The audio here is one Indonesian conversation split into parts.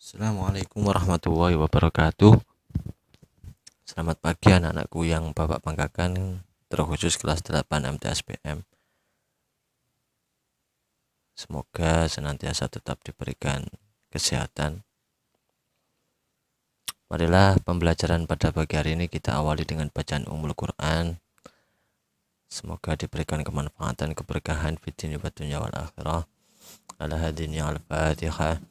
Assalamualaikum warahmatullahi wabarakatuh. Selamat pagi anak-anakku yang Bapak banggakan, terkhusus kelas 8 MTSPM. Semoga senantiasa tetap diberikan kesehatan. Marilah pembelajaran pada pagi hari ini kita awali dengan bacaan Ummul Quran. Semoga diberikan kemanfaatan, keberkahan fid dunya wa dunya wal akhirah. Ala hadini al-Fatihah.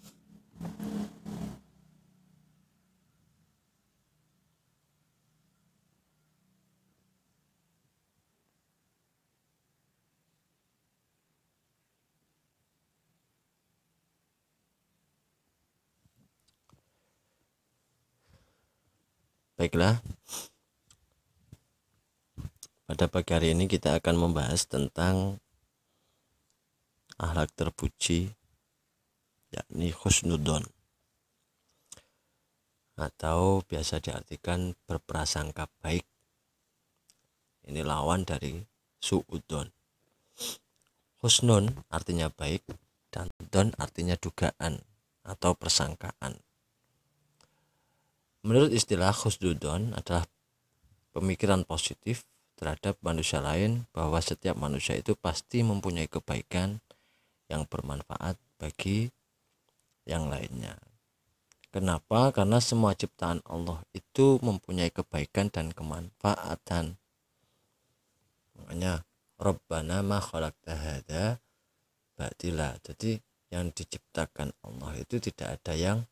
Baiklah, pada pagi hari ini kita akan membahas tentang akhlak terpuji, yakni husnudzon, atau biasa diartikan berprasangka baik. Ini lawan dari suudzon. Husnun artinya baik dan dzon artinya dugaan atau persangkaan. Menurut istilah husnudzon adalah pemikiran positif terhadap manusia lain, bahwa setiap manusia itu pasti mempunyai kebaikan yang bermanfaat bagi yang lainnya. Kenapa? Karena semua ciptaan Allah itu mempunyai kebaikan dan kemanfaatan. Makanya Rabbana ma khalaqta hadza batila. Jadi yang diciptakan Allah itu tidak ada yang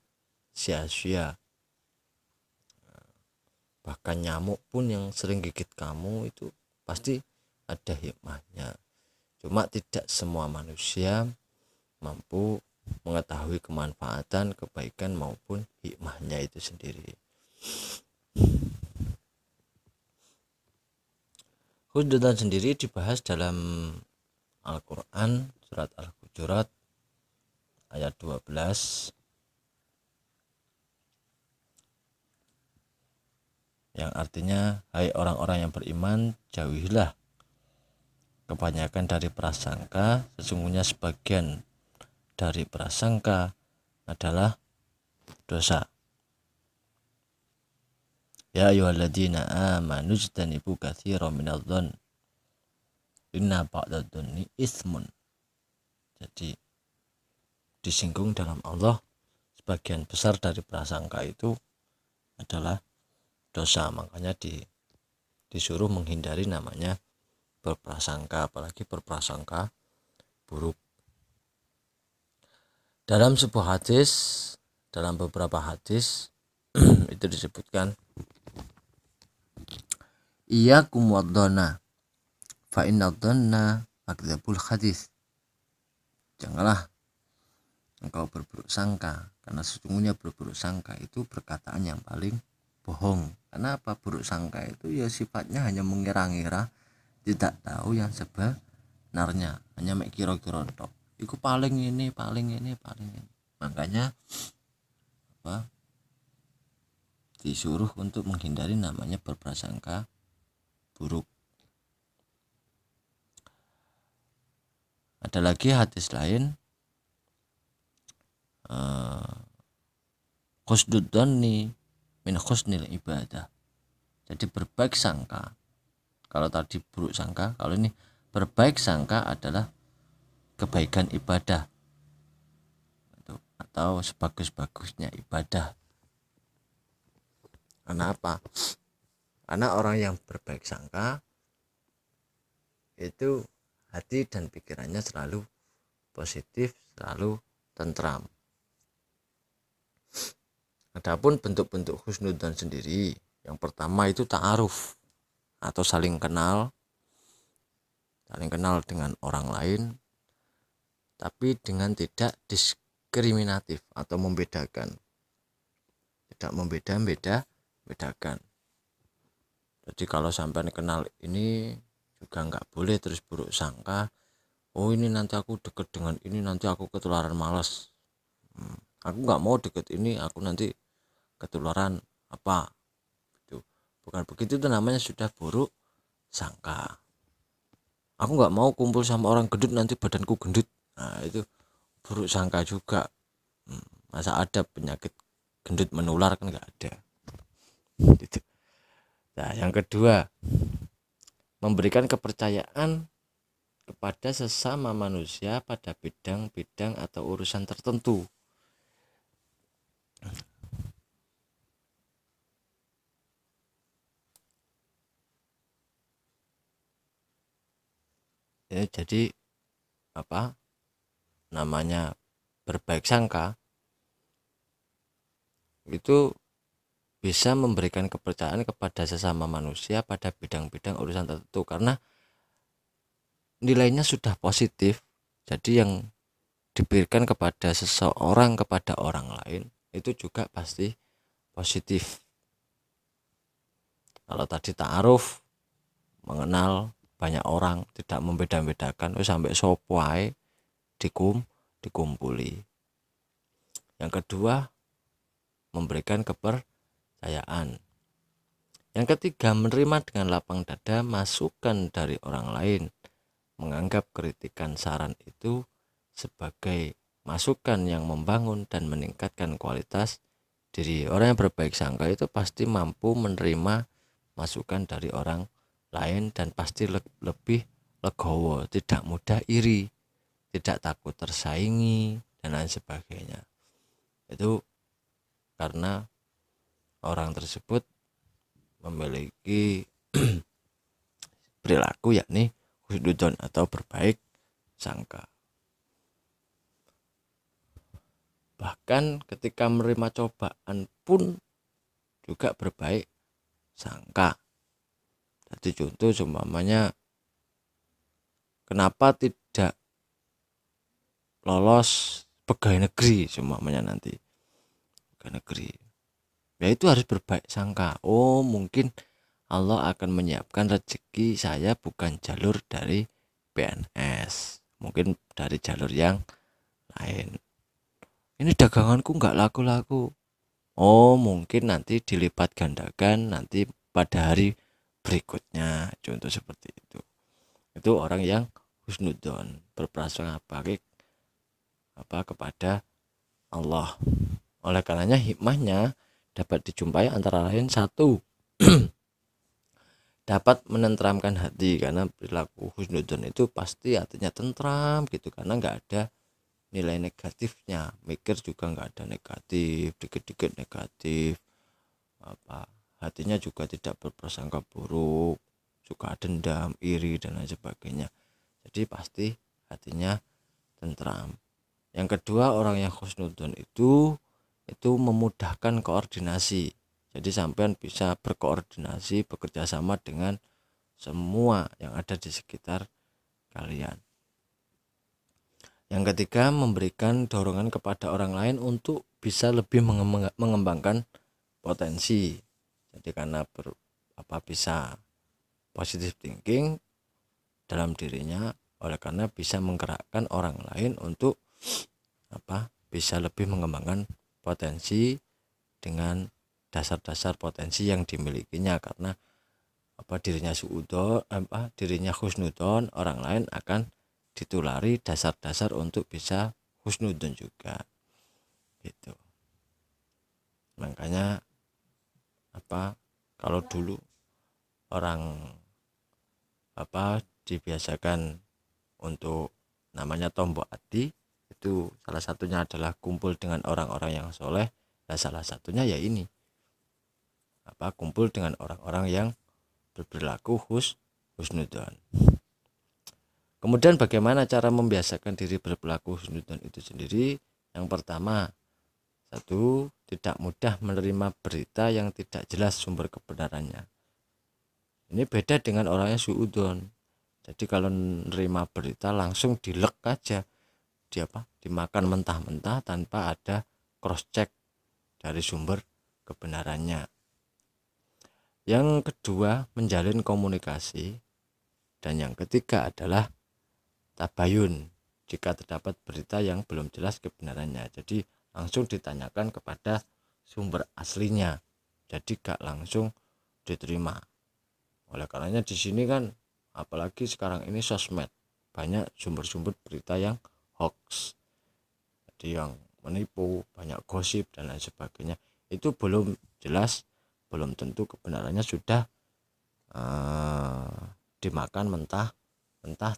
sia-sia. Bahkan nyamuk pun yang sering gigit kamu itu pasti ada hikmahnya. Cuma tidak semua manusia mampu mengetahui kemanfaatan, kebaikan maupun hikmahnya itu sendiri. Husnudzon sendiri dibahas dalam Al-Quran surat Al-Hujurat ayat 12, yang artinya, hai orang-orang yang beriman, jauhilah kebanyakan dari prasangka, sesungguhnya sebagian dari prasangka adalah dosa. Ya ayyuhalladzina amanu ijtanibu katsiran minadh-dhon inna ba'dadh-dhonni itsmun. Jadi disinggung dalam Allah, sebagian besar dari prasangka itu adalah dosa. Makanya disuruh menghindari namanya berprasangka, apalagi berprasangka buruk. Dalam sebuah hadis, dalam beberapa hadis itu disebutkan, iyyakum wadh-dhonna fa innadh-dhonna akdzabul hadis. Janganlah engkau berburuk sangka, karena sesungguhnya berburuk sangka itu perkataan yang paling bohong. Kenapa? Buruk sangka itu ya sifatnya hanya mengira-ngira, tidak tahu yang sebenarnya, hanya mek kira-kira tok. Iku paling ini. Makanya disuruh untuk menghindari namanya berprasangka buruk. Ada lagi hadis lain, husnudzonni min husnil ibadah. Jadi berbaik sangka, kalau tadi buruk sangka, kalau ini berbaik sangka adalah kebaikan ibadah atau sebagus-bagusnya ibadah. Karena apa? Karena orang yang berbaik sangka itu hati dan pikirannya selalu positif, selalu tentram. Adapun bentuk-bentuk husnudzon sendiri, yang pertama itu ta'aruf atau saling kenal dengan orang lain, tapi dengan tidak diskriminatif atau membedakan, tidak membeda-bedakan. Jadi kalau sampai kenal ini juga nggak boleh terus buruk sangka, oh ini nanti aku deket dengan ini, nanti aku ketularan malas, aku nggak mau deket ini, aku nanti ketularan apa. Bukan begitu, itu namanya sudah buruk sangka. Aku nggak mau kumpul sama orang gendut, nanti badanku gendut. Nah itu buruk sangka juga. Masa ada penyakit gendut menular, kan nggak ada gitu. Nah, yang kedua, memberikan kepercayaan kepada sesama manusia pada bidang-bidang atau urusan tertentu. Ya, jadi apa namanya berbaik sangka itu bisa memberikan kepercayaan kepada sesama manusia pada bidang-bidang urusan tertentu, karena nilainya sudah positif. Jadi yang diberikan kepada seseorang kepada orang lain itu juga pasti positif. Kalau tadi ta'aruf, mengenal banyak orang, tidak membeda-bedakan, sampai sopo ae dikumpuli. Yang kedua, memberikan kepercayaan. Yang ketiga, menerima dengan lapang dada masukan dari orang lain, menganggap kritikan saran itu sebagai masukan yang membangun dan meningkatkan kualitas diri. Orang yang berbaik sangka itu pasti mampu menerima masukan dari orang lain dan pasti lebih legowo, tidak mudah iri, tidak takut tersaingi dan lain sebagainya. Itu karena orang tersebut memiliki perilaku yakni husnudzon atau berbaik sangka. Bahkan ketika menerima cobaan pun juga berbaik sangka. Jadi contoh seumpamanya, kenapa tidak lolos pegawai negeri seumpamanya nanti, pegawai negeri, ya itu harus berbaik sangka. Oh, mungkin Allah akan menyiapkan rezeki saya bukan jalur dari PNS, mungkin dari jalur yang lain. Ini daganganku nggak laku-laku. Oh, mungkin nanti dilipat gandakan nanti pada hari berikutnya, contoh seperti itu. Itu orang yang husnudzon, berprasangka baik kepada Allah. Oleh karenanya hikmahnya dapat dijumpai antara lain, satu, dapat menenteramkan hati, karena perilaku husnudzon itu pasti hatinya tentram gitu, karena nggak ada nilai negatifnya, mikir juga nggak ada negatif, dikit-dikit negatif, hatinya juga tidak berprasangka buruk, suka dendam, iri dan lain sebagainya. Jadi pasti hatinya tentram. Yang kedua, orang yang husnudzon itu memudahkan koordinasi. Jadi sampean bisa berkoordinasi, bekerja sama dengan semua yang ada di sekitar kalian. Yang ketiga, memberikan dorongan kepada orang lain untuk bisa lebih mengembangkan potensi. Jadi karena bisa positive thinking dalam dirinya, oleh karena bisa menggerakkan orang lain untuk bisa lebih mengembangkan potensi dengan dasar-dasar potensi yang dimilikinya, karena dirinya husnudzon, orang lain akan ditulari dasar-dasar untuk bisa husnudzon juga gitu. Makanya kalau dulu orang dibiasakan untuk namanya tombok hati, itu salah satunya adalah kumpul dengan orang-orang yang soleh. Nah, salah satunya ya ini kumpul dengan orang-orang yang berperilaku husnudzon. Kemudian bagaimana cara membiasakan diri berperilaku husnudzon itu sendiri? Yang pertama, satu, tidak mudah menerima berita yang tidak jelas sumber kebenarannya. Ini beda dengan orang yang suudzon. Jadi kalau menerima berita langsung dilek aja, dimakan mentah-mentah tanpa ada cross check dari sumber kebenarannya. Yang kedua, menjalin komunikasi. Dan yang ketiga adalah tabayun jika terdapat berita yang belum jelas kebenarannya. Jadi langsung ditanyakan kepada sumber aslinya, jadi gak langsung diterima. Oleh karenanya di sini kan, apalagi sekarang ini sosmed, banyak sumber-sumber berita yang hoax, jadi yang menipu, banyak gosip dan lain sebagainya, itu belum jelas, belum tentu kebenarannya sudah dimakan mentah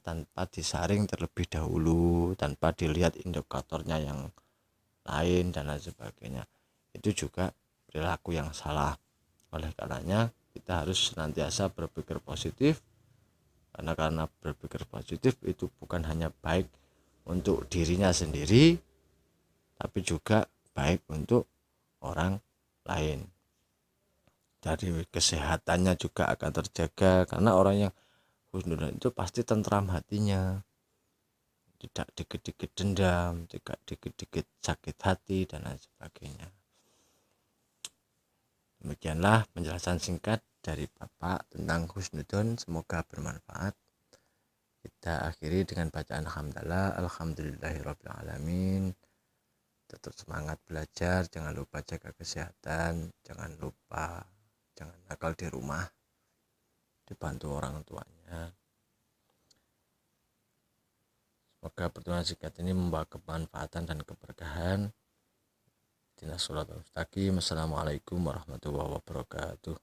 tanpa disaring terlebih dahulu, tanpa dilihat indikatornya yang lain dan lain sebagainya. Itu juga perilaku yang salah. Oleh karenanya kita harus senantiasa berpikir positif, karena berpikir positif itu bukan hanya baik untuk dirinya sendiri, tapi juga baik untuk orang lain. Dari kesehatannya juga akan terjaga, karena orang yang husnudzon itu pasti tentram hatinya, tidak dikit-dikit dendam, tidak dikit-dikit sakit hati dan lain sebagainya. Demikianlah penjelasan singkat dari Bapak tentang husnudzon, semoga bermanfaat. Kita akhiri dengan bacaan hamdalah, alhamdulillahirrabbilalamin. Tetap semangat belajar, jangan lupa jaga kesehatan, jangan nakal di rumah, dibantu orang tuanya. Semoga pertemuan singkat ini membawa kemanfaatan dan keberkahan. Dinas Sholatul Mustaqim. Assalamualaikum warahmatullahi wabarakatuh.